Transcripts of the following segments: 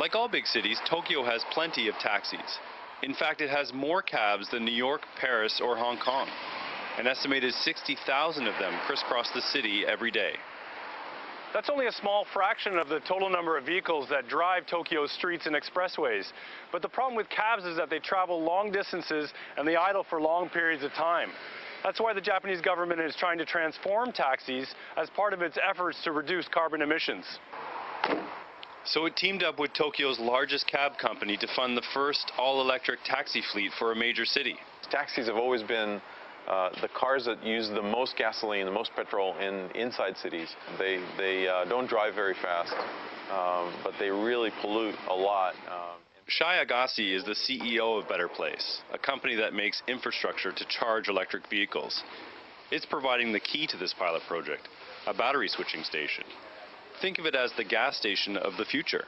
Like all big cities, Tokyo has plenty of taxis. In fact, it has more cabs than New York, Paris, or Hong Kong. An estimated 60,000 of them crisscross the city every day. That's only a small fraction of the total number of vehicles that drive Tokyo's streets and expressways. But the problem with cabs is that they travel long distances and they idle for long periods of time. That's why the Japanese government is trying to transform taxis as part of its efforts to reduce carbon emissions. So it teamed up with Tokyo's largest cab company to fund the first all-electric taxi fleet for a major city. Taxis have always been the cars that use the most gasoline, the most petrol inside cities. They don't drive very fast, but they really pollute a lot. Shai Agassi is the CEO of Better Place, a company that makes infrastructure to charge electric vehicles. It's providing the key to this pilot project, a battery switching station. Think of it as the gas station of the future.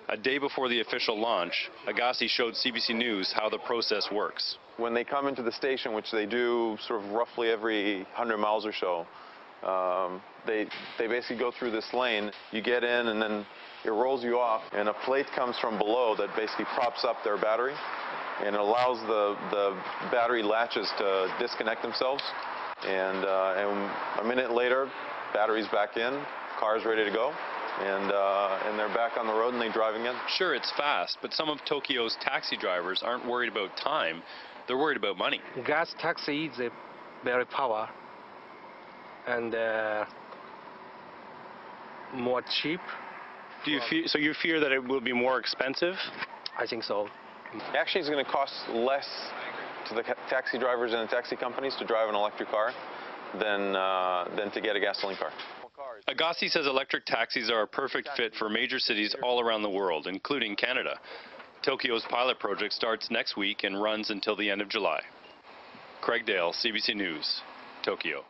A day before the official launch, Agassi showed CBC News how the process works. When they come into the station, which they do sort of roughly every 100 miles or so, they basically go through this lane. You get in and then it rolls you off, and a plate comes from below that basically props up their battery, and it allows the battery latches to disconnect themselves. And a minute later, battery's back in, car's ready to go. And they're back on the road and they drive again. Sure, it's fast, but some of Tokyo's taxi drivers aren't worried about time. They're worried about money. Gas taxi is very power and more cheap. Do you fear that it will be more expensive? I think so. Actually, it's going to cost less to the taxi drivers and the taxi companies to drive an electric car than to get a gasoline car. Agassi says electric taxis are a perfect fit for major cities all around the world, including Canada. Tokyo's pilot project starts next week and runs until the end of July. Craig Dale, CBC News, Tokyo.